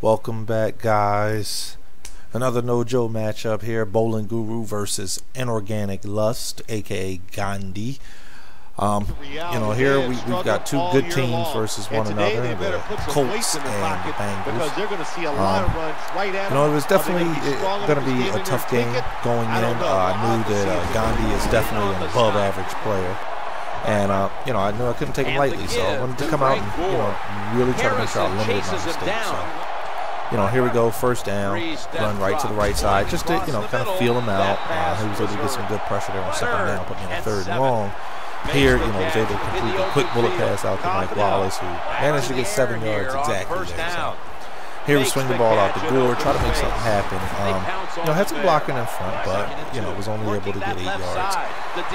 Welcome back, guys. Another Nojo matchup here. BowlingGuru versus Inorganic Lust, aka Gandii. Here we've got two good teams versus one another, the Colts and the Bengals. It was definitely going to be a tough game going in. I knew that Gandii is definitely an above-average player. And, I knew I couldn't take him lightly, so I wanted to come out and, really try to make sure I limited my mistakes. So, here we go, first down, run right to the right side, just to, kind of feel him out. He was able to get some good pressure there on second down, put me on third and long. Here, was able to complete a quick bullet pass out to Mike Wallace, who managed to get 7 yards exactly there. So here we swing the ball out the door, try to make something happen. Had some blocking in front, but, was only able to get 8 yards.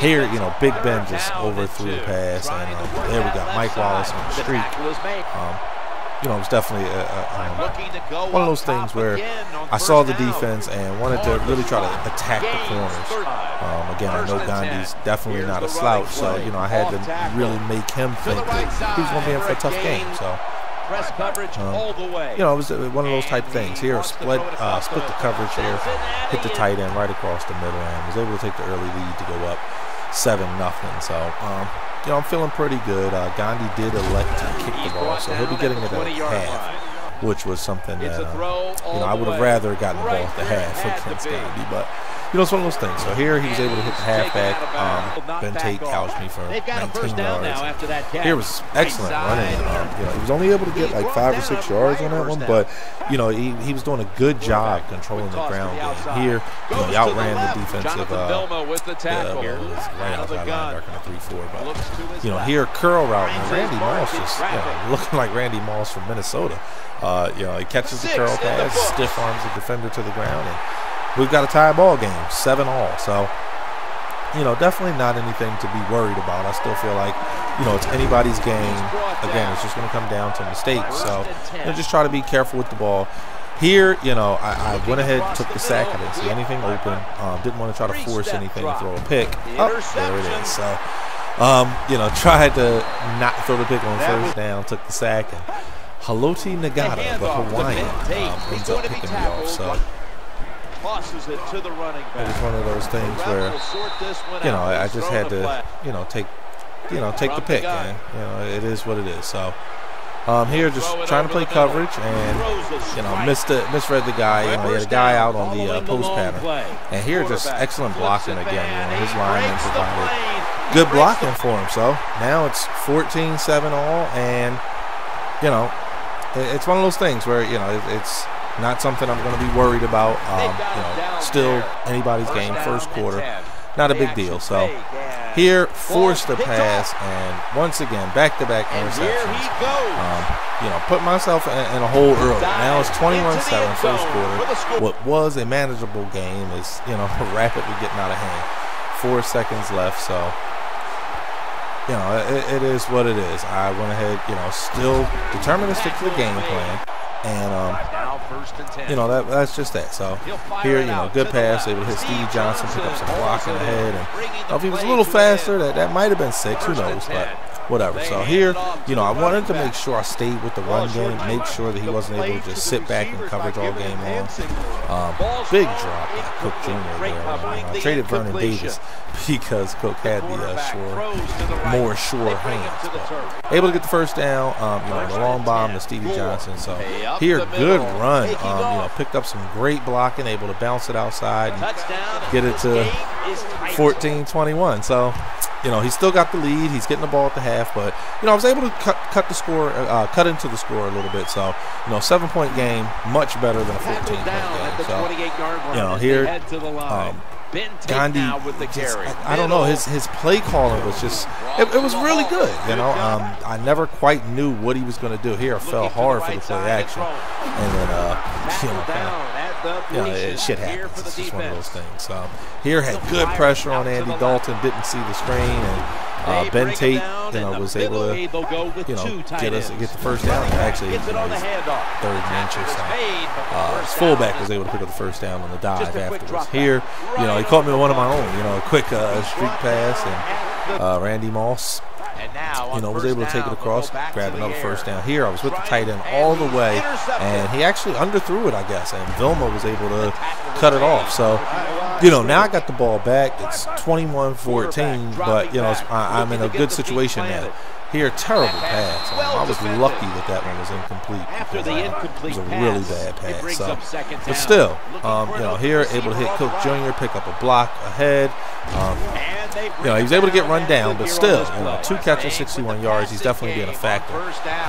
Here, Big Ben just overthrew the pass, and there we got Mike Wallace on the streak. It was definitely one of those things where I saw the defense and wanted to really try to attack the corners. Again, I know Gandii's definitely not a slouch, so, I had to really make him think that he was going to be in for a tough game. So, it was one of those type things. Here, split the coverage here, hit the tight end right across the middle, and was able to take the early lead to go up 7-0. So, I'm feeling pretty good. Gandii did elect to kick the ball, so he'll be getting it at half, which was something that I would have rather gotten the ball at the half against Gandii, but it's one of those things. So here he was able to hit the halfback. Ben Tate gouged me for 19 yards. Here was excellent running. He was only able to get like 5 or 6 yards on that one, but he was doing a good job controlling the ground game. Here, he outran the defensive. Right outside linebacker in a 3-4. But here curl route and Randy Moss just looking like Randy Moss from Minnesota. He catches the curl pass, stiff arms the defender to the ground, and we've got a tie ball game, 7-all. So, definitely not anything to be worried about. I still feel like, it's anybody's game. Again, it's just going to come down to mistakes. So, just try to be careful with the ball. Here, I went ahead and took the sack. I didn't see anything open. Didn't want to try to force anything to throw a pick. Oh, there it is. So, tried to not throw the pick on first down, took the sack, and Haloti Nagata, the Hawaiian, ends up picking me off. So, it was one of those things where, I just had to, take the pick, man. It is what it is. So, here just trying to play coverage and, misread the guy. He had a guy out on the post pattern, and here just excellent blocking again. His lineman provided good blocking for him. So now it's 14-7-all, and it's one of those things where it's not something I'm going to be worried about. Still anybody's game, first quarter, not a big deal. So here, forced the pass, and once again, back-to-back interceptions. Put myself in a hole early. Now it's 21-7 first quarter. What was a manageable game is, rapidly getting out of hand. 4 seconds left, so, it is what it is. I went ahead, still determined to stick to the game plan. And, that's just that. So here, good pass. Able to hit Stevie Johnson, pick up some blocking ahead. And if he was a little faster, that might have been 6. Who knows? But whatever. So here, I wanted to make sure I stayed with the run game, make sure that he wasn't able to just sit back and coverage all game long. Big drop by Cook Jr. there. I traded Vernon Davis because Cook had the more sure hands. But able to get the first down, the long bomb to Stevie Johnson. So here, good run. Picked up some great blocking, able to bounce it outside and get it to 14-21. So, he's still got the lead. He's getting the ball at the half, but I was able to cut the score, cut into the score a little bit. So, 7-point game, much better than a 14-point game. So, here, Gandii, I don't know, his play calling was just, it was really good. I never quite knew what he was going to do. Here, I fell hard for the play action, and then shit happens. It's just one of those things. So here had good pressure on Andy Dalton, didn't see the screen, and Ben Tate, was able to, get the first down. Actually, his 3rd and inches. So his fullback was able to pick up the first down on the dive afterwards. Here, he caught me with one of my own. A quick streak pass, and Randy Moss you know, was able to take it across, grab another first down. Here I was with the tight end all the way, and he actually underthrew it, I guess, and Vilma was able to cut it off. So, you know, now I got the ball back. It's 21-14, but, you know, I'm in a good situation now. Here, terrible pass. I was lucky that one was incomplete. It was a really bad pass. So, but still, you know, here able to hit Cook Jr., pick up a block ahead. You know, he was able to get run down, but still, you know, 2 catches, 61 yards. He's definitely being a factor.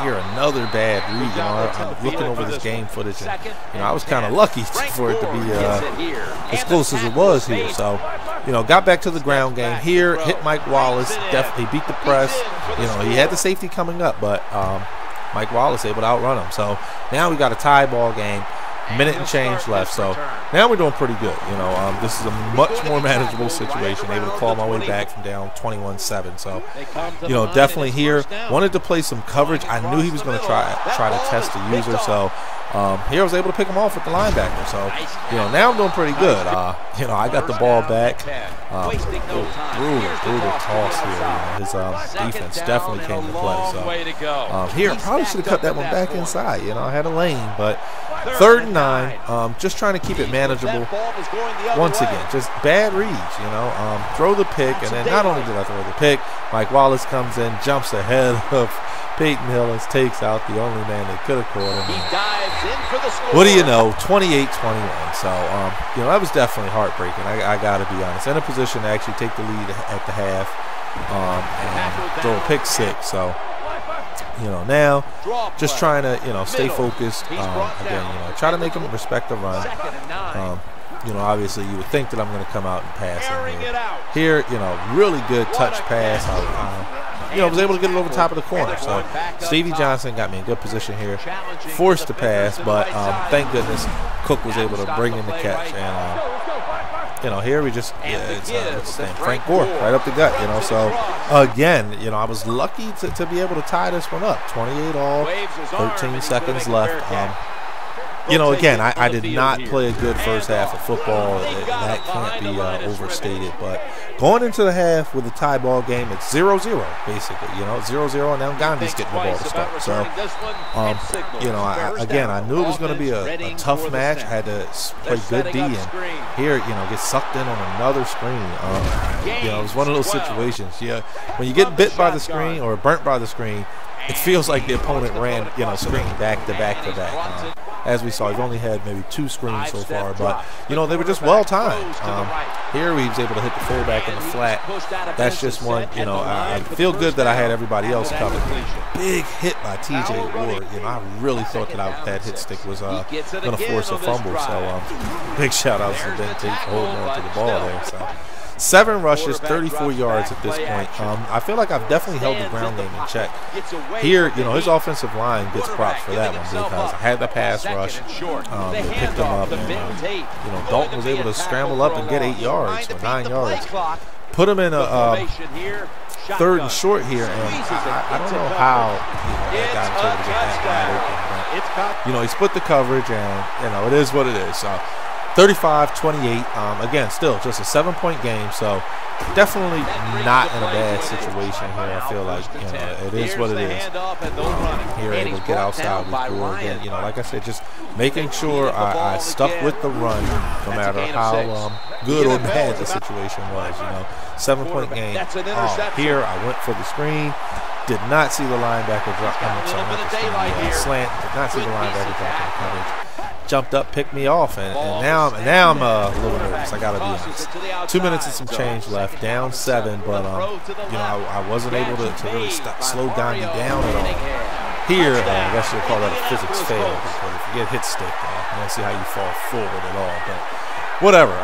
Here, another bad read. You know, I'm looking over this game footage, and you know, I was kind of lucky for it to be as close as it was here. So, you know, got back to the ground game here. Hit Mike Wallace. Definitely beat the press. You know, he had the safety coming up, but Mike Wallace able to outrun him. So now we got a tie ball game. Minute and change left, so now we're doing pretty good. You know, this is a much more manageable situation. Able to claw my way back from down 21-7. So, you know, definitely here wanted to play some coverage. I knew he was going to try to test the user. So here I was able to pick him off with the linebacker. So, you know, now I'm doing pretty good. You know, I got the ball back. Brutal toss here. You know, his defense definitely came to play. So here I probably should have cut that one back inside. You know, I had a lane, but 3rd and 9, just trying to keep it manageable. Once again, just bad reads, you know. Throw the pick, and then not only did I throw the pick, Mike Wallace comes in, jumps ahead of Peyton Hillis, takes out the only man that could have caught him. What do you know, 28-21. So, you know, that was definitely heartbreaking. I got to be honest. In a position to actually take the lead at the half and throw a pick 6. So, you know, now just trying to, you know, stay focused. Again, you know, try to make them respect the run. You know, obviously you would think that I'm going to come out and pass here. You know, really good touch pass. You know, was able to get it over top of the corner. So Stevie Johnson got me in good position here. Forced to pass, but thank goodness Cook was able to bring in the catch. And you know, here we just it's what's his name? Frank Gore, right up the gut. You know, so again, you know, I was lucky to be able to tie this one up. 28 all, 13 seconds left. You know, again, I did not play a good first half of football. That can't be overstated. But going into the half with a tie ball game, it's 0-0, basically. You know, 0-0, and now Gandhi's getting the ball to start. So, you know, I knew it was going to be a tough match. I had to play good D, and here, you know, get sucked in on another screen. You know, it was one of those situations. Yeah, when you get bit by the screen or burnt by the screen, it feels like the opponent ran, you know, screen back to back to back. As we saw, he's only had maybe 2 screens so far, but, you know, they were just well-timed. Here he was able to hit the fullback in the flat. That's just one, you know, I feel good that I had everybody else covered. Big hit by T.J. Ward. You know, I really thought that hit stick was going to force a fumble. So, big shout-outs to Ben Tate for holding on to the ball there. So, 7 rushes, 34 yards at this point. I feel like I've definitely held the ground game in check. Here, you know, his offensive line gets props for that one because I had the pass rush. They picked him up, and, you know, Dalton was able to scramble up and get 8 yards or 9 yards. Put him in a 3rd and short here, and I don't know how that guy was able to get that wide open. But, you know, he split the coverage, and, you know, it is what it is. So 35-28. Again, still just a 7-point game, so definitely not in a bad situation here. I feel like, you know, it is what it is. Here able to get outside with Gore again. You know, like I said, just making sure I stuck with the run no matter how good or bad the situation was. You know, 7-point game. Here I went for the screen. Did not see the linebacker drop. I'm sorry, not the screen, slant. Did not see the linebacker drop in the coverage. Jumped up, picked me off, and now I'm a little nervous. I gotta be honest. 2 minutes and some change left, down 7, but you know, I wasn't able to really slow Gandhi down at all. Here, I guess you'll call that a physics fail because if you get hit stick, you don't see how you fall forward at all. But whatever.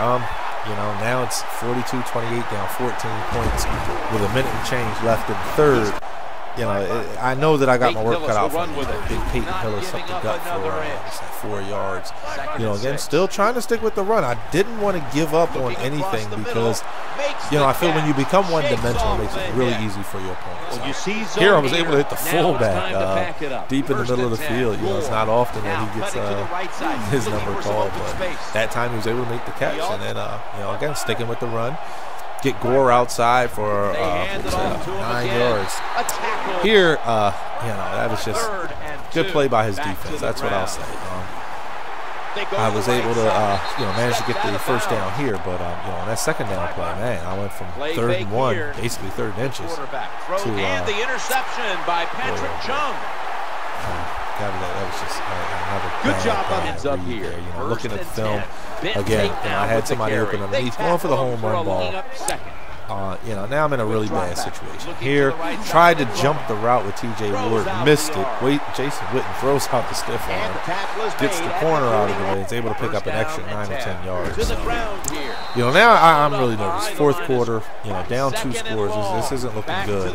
You know, now it's 42-28, down 14 points with a minute and change left in the 3rd. You know, I know that I got my work cut out for me. Big Peyton Hillis up the gut for 4 yards. You know, again, still trying to stick with the run. I didn't want to give up on anything because, you know, I feel when you become one-dimensional, it makes it really easy for your opponent. So here I was able to hit the fullback deep in the middle of the field. You know, it's not often that he gets his number called, but that time he was able to make the catch. And then, you know, again, sticking with the run. get Gore outside for 9 yards. Here, that was just good play by his defense. That's what I'll say. I was able to, manage to get the first down here, but on that second down play, man, I went from 3rd and 1, basically 3rd and inches, to the interception by Patrick Chung. That was just another good job on ends up here. Looking at the film again, I had somebody open underneath, going for the home run ball. Now I'm in a really bad situation. Here, tried to jump the route with T.J. Ward, missed it. Jason Witten throws out the stiff arm, gets the corner out of the way, and is able to pick up an extra 9 or 10 yards. Now I'm really nervous. 4th quarter, down 2 scores. This isn't looking good.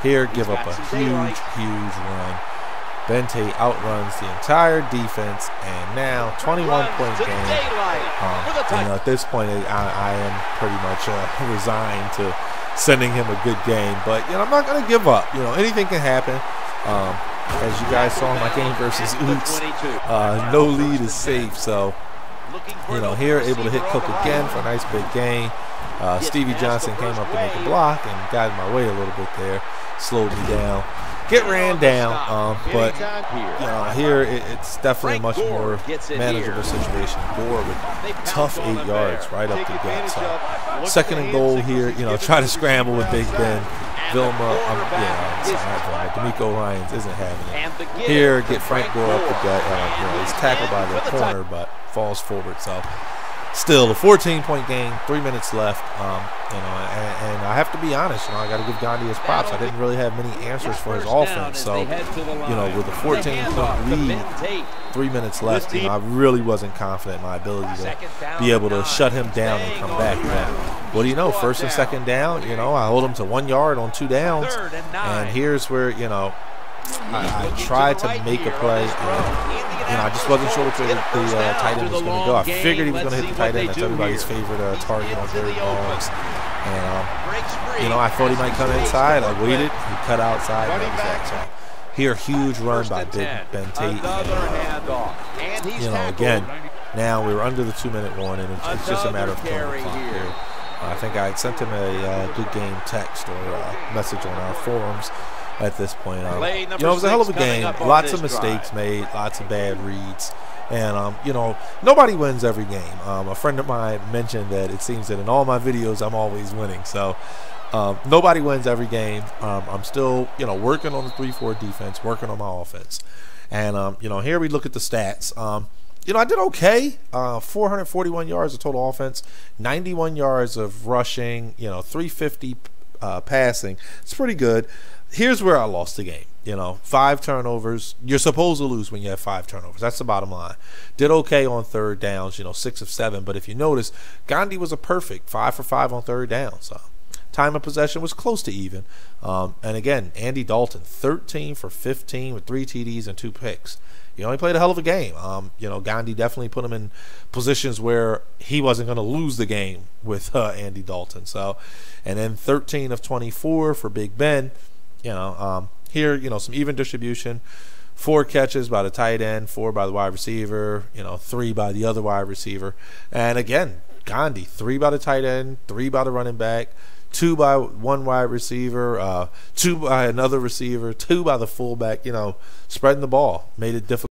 Here, give up a huge run. Bente outruns the entire defense, and now 21-point game. At this point, I am pretty much resigned to sending him a good game. But I'm not going to give up. Anything can happen. As you guys saw in my game versus Oots, no lead is safe. So here able to hit Cook again for a nice big gain. Stevie Johnson came up to make a block and got in my way a little bit there, slowed me down. Get ran down, but here it's definitely a much more manageable situation. Gore with tough 8 yards right up the gut. So 2nd and goal here. Try to scramble with Big Ben. Vilma, D'Amico Ryans isn't having it. Here, get Frank Gore up the gut. He's tackled by the corner, but falls forward. So still a 14-point game, 3 minutes left. And I have to be honest, I got to give Gandii his props. I didn't really have many answers for his offense. So, with a 14-point lead, 3 minutes left, I really wasn't confident in my ability to be able to shut him down and come back. What do you know? 1st and 2nd down, I hold him to 1 yard on 2 downs. And here's where, I tried to make a play, and I just wasn't sure where the tight end was going to go. I figured he was going to hit the tight end. That's everybody's favorite target on 3rd downs. And, I thought he might come inside. I waited. He cut outside. Here, huge run by Big Ben Tate. Again, now we were under the 2-minute warning. It's just a matter of killing the clock here. I think I sent him a good game text or a message on our forums. At this point, it was a hell of a game. Lots of mistakes made, lots of bad reads, and nobody wins every game. A friend of mine mentioned that it seems that in all my videos I'm always winning. So nobody wins every game. I'm still working on the 3-4 defense, working on my offense, and here we look at the stats. I did okay. 441 yards of total offense, 91 yards of rushing. 350 passing. It's pretty good. Here's where I lost the game. 5 turnovers. You're supposed to lose when you have 5 turnovers. That's the bottom line. Did okay on 3rd downs, 6 of 7. But if you notice, Gandii was a perfect 5 for 5 on 3rd downs. Time of possession was close to even. And again, Andy Dalton, 13 for 15 with 3 TDs and 2 picks. He only played a hell of a game. Gandii definitely put him in positions where he wasn't going to lose the game with Andy Dalton. So, and then 13 of 24 for Big Ben. Here, some even distribution. 4 catches by the tight end, 4 by the wide receiver, 3 by the other wide receiver. And again, Gandii, 3 by the tight end, 3 by the running back, 2 by one wide receiver, 2 by another receiver, 2 by the fullback, spreading the ball. Made it difficult.